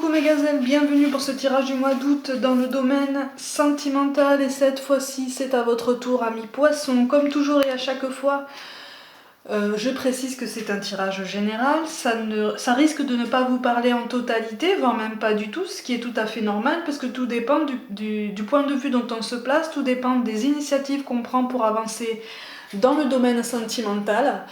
coucou mes gazelles, bienvenue pour ce tirage du mois d'août dans le domaine sentimental et cette fois-ci c'est à votre tour amis poissons. Comme toujours et à chaque fois, je précise que c'est un tirage général, ça risque de ne pas vous parler en totalité, voire même pas du tout, ce qui est tout à fait normal parce que tout dépend du point de vue dont on se place, tout dépend des initiatives qu'on prend pour avancer dans le domaine sentimental.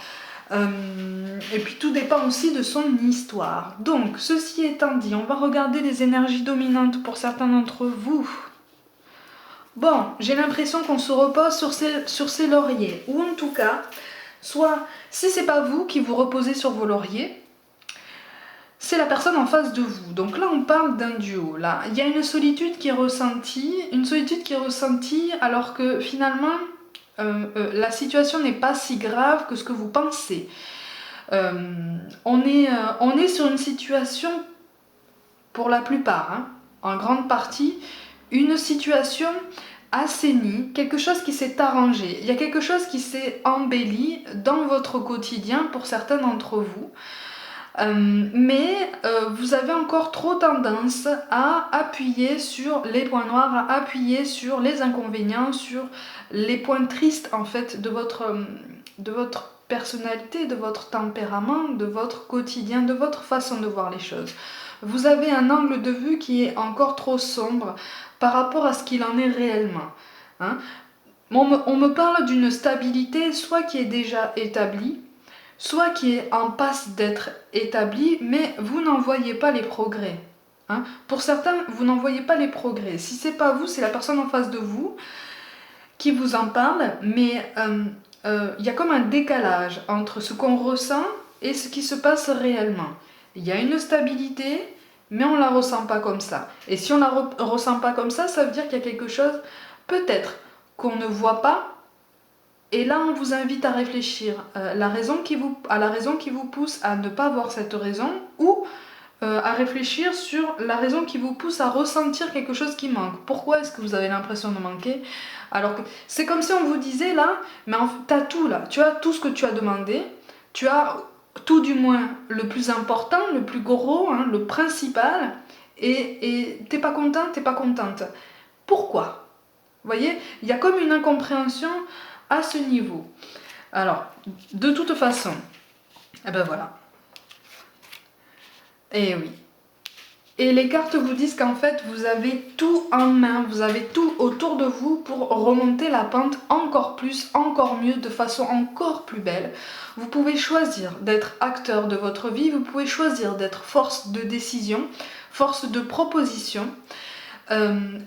Et puis tout dépend aussi de son histoire. Donc, ceci étant dit, on va regarder les énergies dominantes pour certains d'entre vous. Bon, j'ai l'impression qu'on se repose sur ses lauriers. Ou en tout cas, soit, si c'est pas vous qui vous reposez sur vos lauriers, c'est la personne en face de vous. Donc là, on parle d'un duo. Là, il y a une solitude qui est ressentie. Une solitude qui est ressentie alors que finalement... la situation n'est pas si grave que ce que vous pensez. On est sur une situation, pour la plupart, hein, en grande partie, une situation assainie, quelque chose qui s'est arrangé. Il y a quelque chose qui s'est embelli dans votre quotidien pour certains d'entre vous. Mais vous avez encore trop tendance à appuyer sur les points noirs, à appuyer sur les inconvénients, sur les points tristes en fait de votre personnalité, de votre tempérament, de votre quotidien, de votre façon de voir les choses. Vous avez un angle de vue qui est encore trop sombre par rapport à ce qu'il en est réellement. Hein. On me parle d'une stabilité soit qui est déjà établie, soit qui est en passe d'être établi, mais vous n'en voyez pas les progrès. Hein. Pour certains, vous n'en voyez pas les progrès. Si c'est pas vous, c'est la personne en face de vous qui vous en parle, mais y a comme un décalage entre ce qu'on ressent et ce qui se passe réellement. Il y a une stabilité, mais on ne la ressent pas comme ça. Et si on ne la ressent pas comme ça veut dire qu'il y a quelque chose, peut-être, qu'on ne voit pas. Et là, on vous invite à réfléchir à la raison qui vous pousse à ne pas voir cette raison ou à réfléchir sur la raison qui vous pousse à ressentir quelque chose qui manque. Pourquoi est-ce que vous avez l'impression de manquer? Alors que c'est comme si on vous disait là, mais tu as tout là, tu as tout ce que tu as demandé, tu as tout du moins le plus important, le plus gros, hein, le principal, et t'es pas content, t'es pas contente. Pourquoi? Vous voyez, il y a comme une incompréhension à ce niveau. Alors, de toute façon, eh ben voilà. Et oui. Et les cartes vous disent qu'en fait, vous avez tout en main, vous avez tout autour de vous pour remonter la pente encore plus, encore mieux, de façon encore plus belle. Vous pouvez choisir d'être acteur de votre vie, vous pouvez choisir d'être force de décision, force de proposition.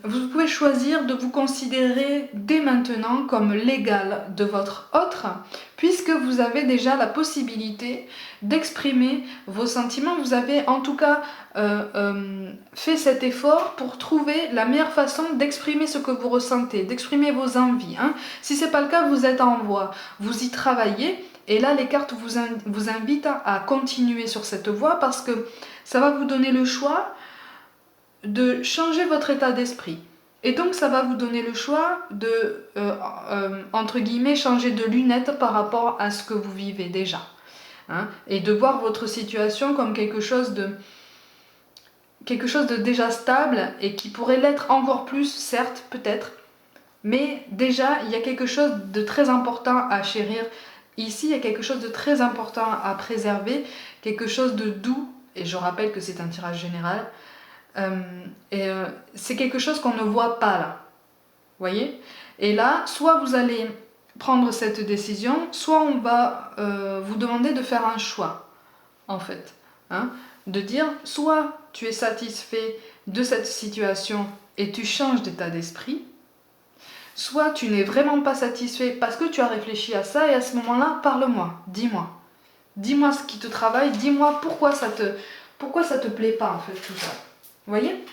Vous pouvez choisir de vous considérer dès maintenant comme l'égal de votre autre, puisque vous avez déjà la possibilité d'exprimer vos sentiments. Vous avez en tout cas fait cet effort pour trouver la meilleure façon d'exprimer ce que vous ressentez, d'exprimer vos envies. Hein. Si ce n'est pas le cas, vous êtes en voie, vous y travaillez, et là les cartes vous invitent à continuer sur cette voie parce que ça va vous donner le choix de changer votre état d'esprit. Et donc ça va vous donner le choix de, entre guillemets, changer de lunettes par rapport à ce que vous vivez déjà. Hein, et de voir votre situation comme quelque chose de déjà stable et qui pourrait l'être encore plus, certes, peut-être. Mais déjà, il y a quelque chose de très important à chérir. Ici, il y a quelque chose de très important à préserver, quelque chose de doux. Et je rappelle que c'est un tirage général. C'est quelque chose qu'on ne voit pas là, vous voyez. Et là, soit vous allez prendre cette décision, soit on va vous demander de faire un choix, en fait, hein, de dire soit tu es satisfait de cette situation et tu changes d'état d'esprit, soit tu n'es vraiment pas satisfait parce que tu as réfléchi à ça et à ce moment-là, parle-moi, dis-moi ce qui te travaille, dis-moi pourquoi ça te plaît pas en fait tout ça. Vous voyez?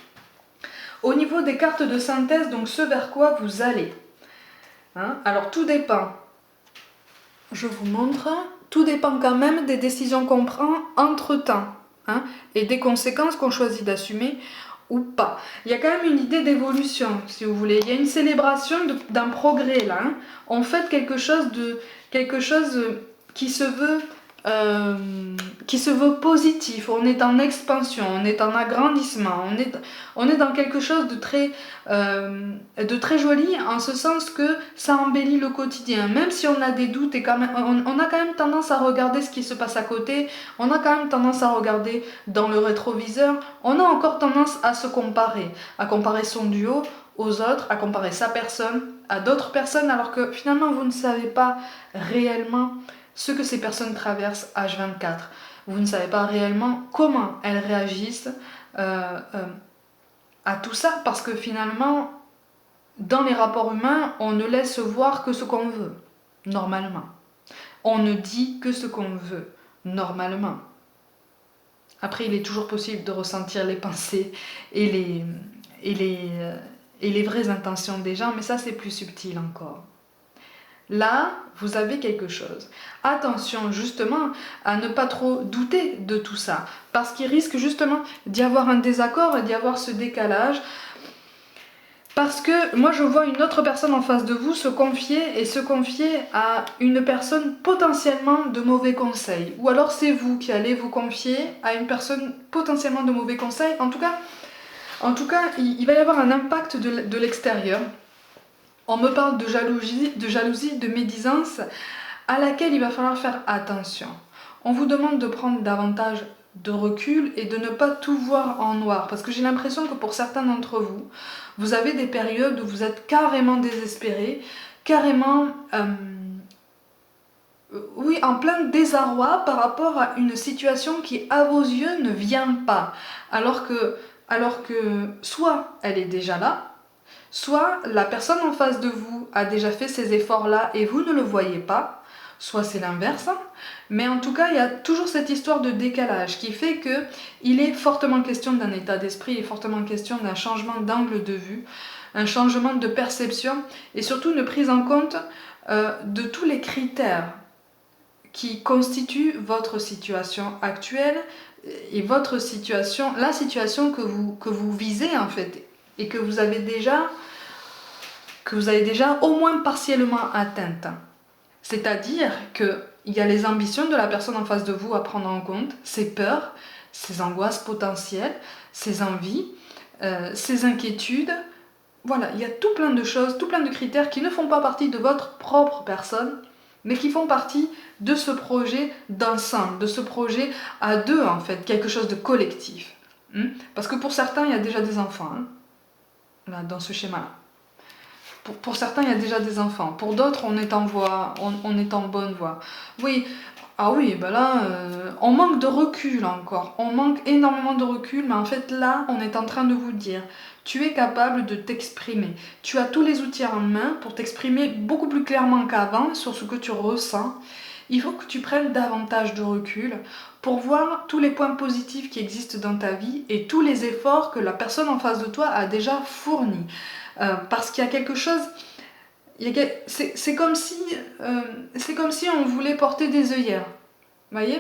Au niveau des cartes de synthèse, donc ce vers quoi vous allez. Hein, alors tout dépend. Je vous montre. Tout dépend quand même des décisions qu'on prend entre-temps. Hein, et des conséquences qu'on choisit d'assumer ou pas. Il y a quand même une idée d'évolution, si vous voulez. Il y a une célébration d'un progrès là. Hein. On fait quelque chose qui se veut qui se veut positif, on est en expansion, on est en agrandissement, on est dans quelque chose de très joli, en ce sens que ça embellit le quotidien, même si on a des doutes et quand même, on a quand même tendance à regarder ce qui se passe à côté, on a quand même tendance à regarder dans le rétroviseur, on a encore tendance à se comparer, à comparer son duo aux autres, à comparer sa personne à d'autres personnes, alors que finalement vous ne savez pas réellement ce que ces personnes traversent H24. Vous ne savez pas réellement comment elles réagissent à tout ça, parce que finalement, dans les rapports humains, on ne laisse voir que ce qu'on veut, normalement. On ne dit que ce qu'on veut, normalement. Après, il est toujours possible de ressentir les pensées et les vraies intentions des gens, mais ça, c'est plus subtil encore. Là, vous avez quelque chose. Attention justement à ne pas trop douter de tout ça, parce qu'il risque justement d'y avoir un désaccord et d'y avoir ce décalage. Parce que moi je vois une autre personne en face de vous se confier à une personne potentiellement de mauvais conseils. Ou alors c'est vous qui allez vous confier à une personne potentiellement de mauvais conseils. En tout cas, il va y avoir un impact de l'extérieur. On me parle de jalousie, de médisance, à laquelle il va falloir faire attention. On vous demande de prendre davantage de recul et de ne pas tout voir en noir. Parce que j'ai l'impression que pour certains d'entre vous, vous avez des périodes où vous êtes carrément désespérés, carrément... oui, en plein désarroi par rapport à une situation qui, à vos yeux, ne vient pas. Alors que soit elle est déjà là, soit la personne en face de vous a déjà fait ces efforts-là et vous ne le voyez pas, soit c'est l'inverse. Mais en tout cas, il y a toujours cette histoire de décalage qui fait que il est fortement question d'un état d'esprit, il est fortement question d'un changement d'angle de vue, un changement de perception et surtout une prise en compte de tous les critères qui constituent votre situation actuelle et votre situation, la situation que vous visez en fait et que vous avez déjà au moins partiellement atteinte. C'est-à-dire qu'il y a les ambitions de la personne en face de vous à prendre en compte, ses peurs, ses angoisses potentielles, ses envies, ses inquiétudes. Voilà, il y a tout plein de choses, tout plein de critères qui ne font pas partie de votre propre personne, mais qui font partie de ce projet d'ensemble, de ce projet à deux en fait, quelque chose de collectif. Parce que pour certains, il y a déjà des enfants, là, dans ce schéma-là. Pour certains, il y a déjà des enfants. Pour d'autres, on est en voie, on est en bonne voie. Oui, ah oui, ben là, on manque de recul encore. On manque énormément de recul, mais en fait, là, on est en train de vous dire, tu es capable de t'exprimer. Tu as tous les outils en main pour t'exprimer beaucoup plus clairement qu'avant sur ce que tu ressens. Il faut que tu prennes davantage de recul pour voir tous les points positifs qui existent dans ta vie et tous les efforts que la personne en face de toi a déjà fournis. Parce qu'il y a quelque chose, c'est comme si on voulait porter des œillères, vous voyez,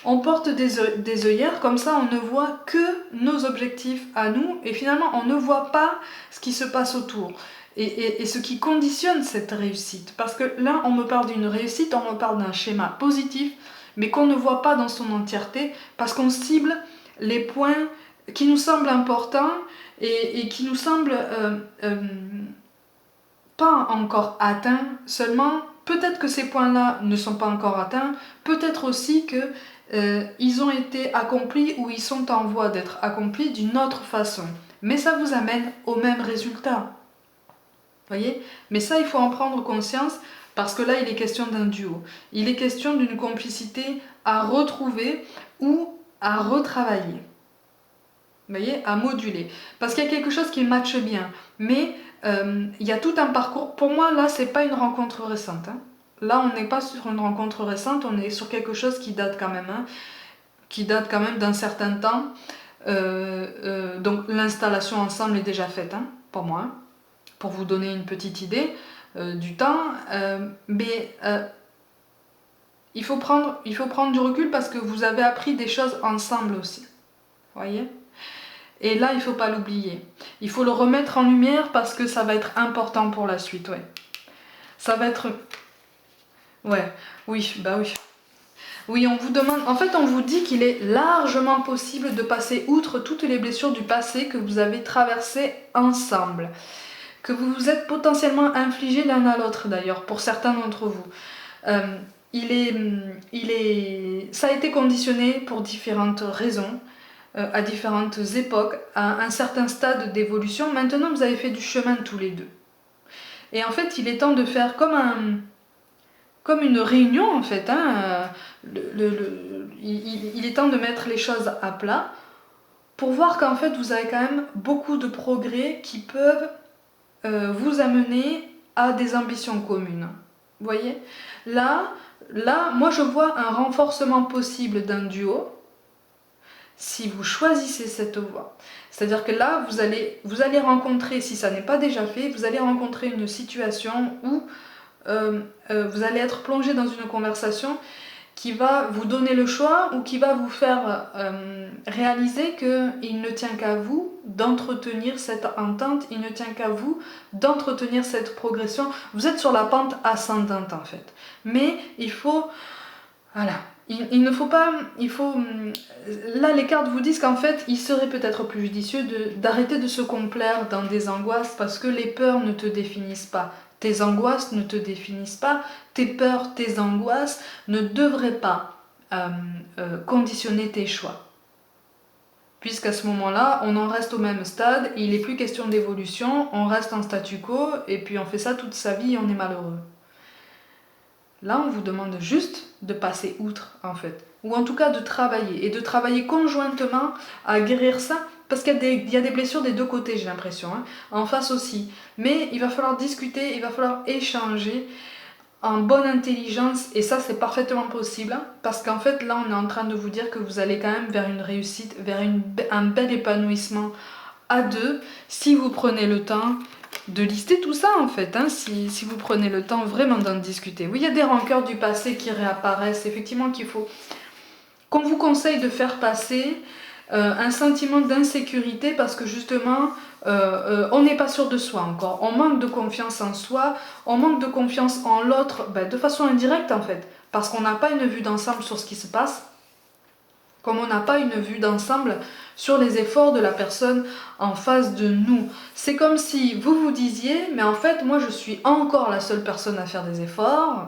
on porte des œillères, comme ça on ne voit que nos objectifs à nous et finalement on ne voit pas ce qui se passe autour et ce qui conditionne cette réussite, parce que là on me parle d'une réussite, on me parle d'un schéma positif mais qu'on ne voit pas dans son entièreté parce qu'on cible les points qui nous semblent importants et qui nous semblent pas encore atteints. Seulement, peut-être que ces points-là ne sont pas encore atteints, peut-être aussi que ils ont été accomplis ou ils sont en voie d'être accomplis d'une autre façon. Mais ça vous amène au même résultat. Voyez ? Mais ça, il faut en prendre conscience parce que là, il est question d'un duo. Il est question d'une complicité à retrouver ou à retravailler. Vous voyez, à moduler. Parce qu'il y a quelque chose qui matche bien. Mais il y a tout un parcours. Pour moi, là, c'est pas une rencontre récente. Là, on n'est pas sur une rencontre récente, on est sur quelque chose qui date quand même. Qui date quand même d'un certain temps. Donc l'installation ensemble est déjà faite, pour moi. Pour vous donner une petite idée du temps. Mais il faut prendre du recul parce que vous avez appris des choses ensemble aussi. Vous voyez ? Et là, il ne faut pas l'oublier. Il faut le remettre en lumière parce que ça va être important pour la suite, ouais. Ça va être... Ouais, oui, bah oui. Oui, on vous demande, en fait, on vous dit qu'il est largement possible de passer outre toutes les blessures du passé que vous avez traversées ensemble, que vous vous êtes potentiellement infligé l'un à l'autre d'ailleurs, pour certains d'entre vous. Euh, ça a été conditionné pour différentes raisons, à différentes époques, à un certain stade d'évolution. Maintenant, vous avez fait du chemin tous les deux. Et en fait, il est temps de faire comme une réunion, en fait. Hein. Il est temps de mettre les choses à plat pour voir qu'en fait, vous avez quand même beaucoup de progrès qui peuvent vous amener à des ambitions communes. Vous voyez ? Là, moi, je vois un renforcement possible d'un duo si vous choisissez cette voie. C'est-à-dire que là, vous allez rencontrer, si ça n'est pas déjà fait, vous allez rencontrer une situation où vous allez être plongé dans une conversation qui va vous donner le choix ou qui va vous faire réaliser qu'il ne tient qu'à vous d'entretenir cette entente, il ne tient qu'à vous d'entretenir cette progression. Vous êtes sur la pente ascendante en fait. Mais il faut... Voilà. Il ne faut pas... Là, les cartes vous disent qu'en fait, il serait peut-être plus judicieux d'arrêter de se complaire dans des angoisses parce que les peurs ne te définissent pas. Tes angoisses ne te définissent pas. Tes peurs, tes angoisses ne devraient pas conditionner tes choix. Puisqu'à ce moment-là, on en reste au même stade, il n'est plus question d'évolution, on reste en statu quo et puis on fait ça toute sa vie et on est malheureux. Là, on vous demande juste de passer outre, en fait. Ou en tout cas de travailler. Et de travailler conjointement à guérir ça. Parce qu'il y a des blessures des deux côtés, j'ai l'impression. Hein. En face aussi. Mais il va falloir discuter, il va falloir échanger en bonne intelligence. Et ça, c'est parfaitement possible. Hein, parce qu'en fait, là, on est en train de vous dire que vous allez quand même vers une réussite, vers un bel épanouissement à deux. Si vous prenez le temps de lister tout ça en fait, hein, si vous prenez le temps vraiment d'en discuter. Oui, il y a des rancœurs du passé qui réapparaissent, effectivement qu'il faut qu'on vous conseille de faire passer un sentiment d'insécurité parce que justement on n'est pas sûr de soi encore, on manque de confiance en soi, on manque de confiance en l'autre de façon indirecte en fait, parce qu'on n'a pas une vue d'ensemble sur ce qui se passe, comme on n'a pas une vue d'ensemble sur les efforts de la personne en face de nous. C'est comme si vous vous disiez, mais en fait, moi je suis encore la seule personne à faire des efforts,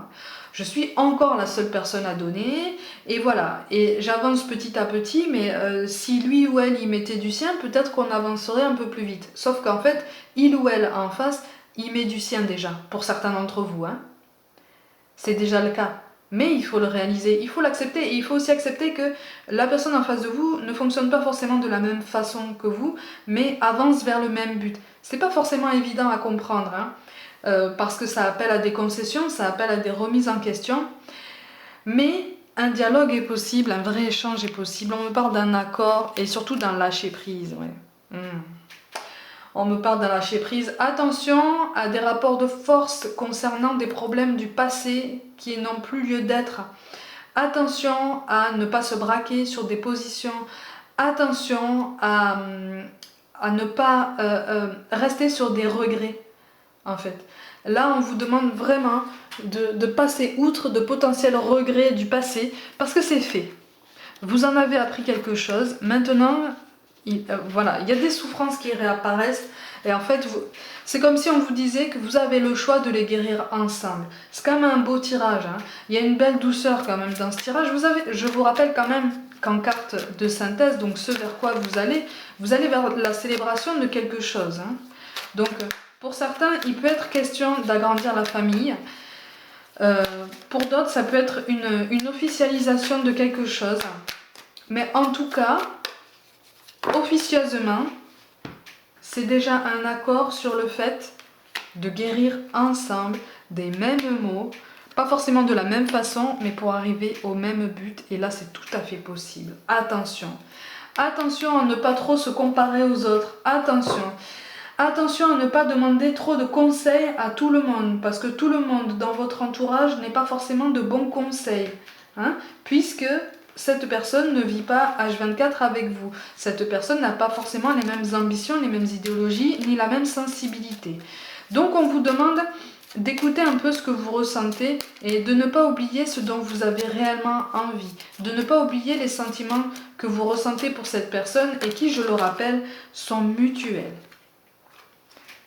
je suis encore la seule personne à donner, et voilà. Et j'avance petit à petit, mais si lui ou elle y mettait du sien, peut-être qu'on avancerait un peu plus vite. Sauf qu'en fait, il ou elle en face, il met du sien déjà, pour certains d'entre vous. Hein. C'est déjà le cas. Mais il faut le réaliser, il faut l'accepter et il faut aussi accepter que la personne en face de vous ne fonctionne pas forcément de la même façon que vous, mais avance vers le même but. C'est pas forcément évident à comprendre, hein, parce que ça appelle à des concessions, ça appelle à des remises en question, mais un dialogue est possible, un vrai échange est possible. On me parle d'un accord et surtout d'un lâcher prise. Ouais. On me parle d'un lâcher prise. Attention à des rapports de force concernant des problèmes du passé qui n'ont plus lieu d'être. Attention à ne pas se braquer sur des positions. Attention à ne pas rester sur des regrets, en fait. Là, on vous demande vraiment de passer outre de potentiels regrets du passé parce que c'est fait. Vous en avez appris quelque chose. Maintenant, voilà, il y a des souffrances qui réapparaissent et en fait c'est comme si on vous disait que vous avez le choix de les guérir ensemble. C'est quand même un beau tirage, hein. Il y a une belle douceur quand même dans ce tirage. Je vous rappelle quand même qu'en carte de synthèse, donc ce vers quoi vous allez vers la célébration de quelque chose, hein. Donc pour certains il peut être question d'agrandir la famille, pour d'autres ça peut être une officialisation de quelque chose, mais en tout cas officieusement, c'est déjà un accord sur le fait de guérir ensemble des mêmes mots, pas forcément de la même façon, mais pour arriver au même but. Et là, c'est tout à fait possible. Attention. Attention à ne pas trop se comparer aux autres. Attention. Attention à ne pas demander trop de conseils à tout le monde, parce que tout le monde dans votre entourage n'est pas forcément de bons conseils, hein, puisque cette personne ne vit pas H24 avec vous. Cette personne n'a pas forcément les mêmes ambitions, les mêmes idéologies, ni la même sensibilité. Donc on vous demande d'écouter un peu ce que vous ressentez et de ne pas oublier ce dont vous avez réellement envie. De ne pas oublier les sentiments que vous ressentez pour cette personne et qui, je le rappelle, sont mutuels.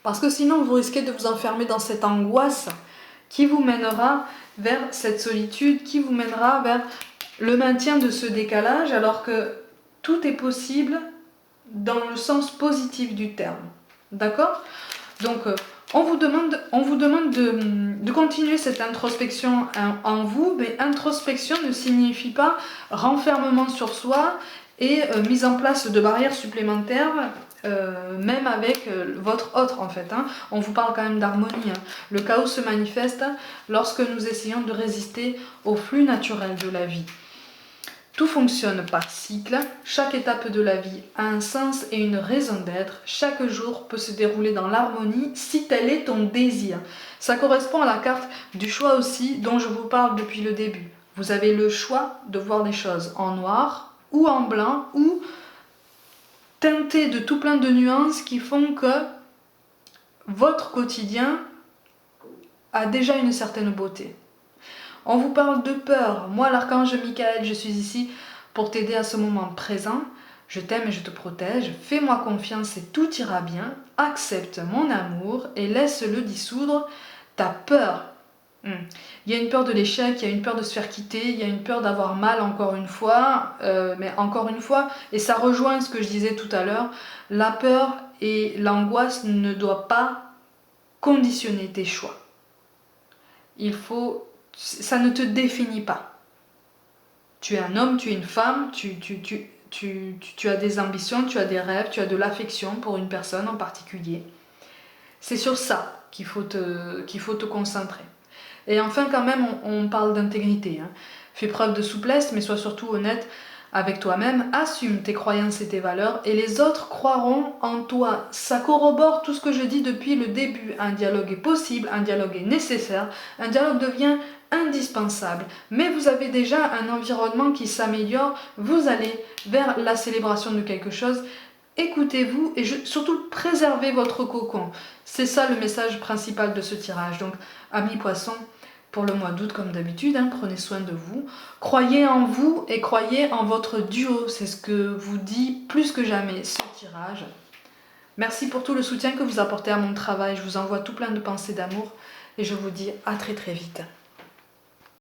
Parce que sinon, vous risquez de vous enfermer dans cette angoisse qui vous mènera vers cette solitude, qui vous mènera vers le maintien de ce décalage, alors que tout est possible dans le sens positif du terme. D'accord ? Donc, on vous demande de continuer cette introspection en vous, mais introspection ne signifie pas renfermement sur soi et mise en place de barrières supplémentaires, même avec votre autre en fait. Hein. On vous parle quand même d'harmonie. Hein. Le chaos se manifeste lorsque nous essayons de résister au flux naturel de la vie. Tout fonctionne par cycle, chaque étape de la vie a un sens et une raison d'être, chaque jour peut se dérouler dans l'harmonie si tel est ton désir. Ça correspond à la carte du choix aussi dont je vous parle depuis le début. Vous avez le choix de voir les choses en noir ou en blanc ou teinté de tout plein de nuances qui font que votre quotidien a déjà une certaine beauté. On vous parle de peur. Moi, l'archange Michael, je suis ici pour t'aider à ce moment présent. Je t'aime et je te protège. Fais-moi confiance et tout ira bien. Accepte mon amour et laisse-le dissoudre ta peur. Il y a une peur de l'échec, il y a une peur de se faire quitter, il y a une peur d'avoir mal encore une fois. Mais encore une fois, et ça rejoint ce que je disais tout à l'heure, la peur et l'angoisse ne doivent pas conditionner tes choix. Ça ne te définit pas. Tu es un homme, tu es une femme, tu as des ambitions, tu as des rêves, tu as de l'affection pour une personne en particulier. C'est sur ça qu'il faut te concentrer. Et enfin, quand même, on parle d'intégrité. Hein. Fais preuve de souplesse, mais sois surtout honnête avec toi-même. Assume tes croyances et tes valeurs, et les autres croiront en toi. Ça corrobore tout ce que je dis depuis le début. Un dialogue est possible, un dialogue est nécessaire, un dialogue devient indispensable. Mais vous avez déjà un environnement qui s'améliore, vous allez vers la célébration de quelque chose. Écoutez-vous et surtout préservez votre cocon. C'est ça le message principal de ce tirage. Donc, amis poissons, pour le mois d'août, comme d'habitude, hein, prenez soin de vous. Croyez en vous et croyez en votre duo. C'est ce que vous dit plus que jamais ce tirage. Merci pour tout le soutien que vous apportez à mon travail. Je vous envoie tout plein de pensées d'amour et je vous dis à très très vite.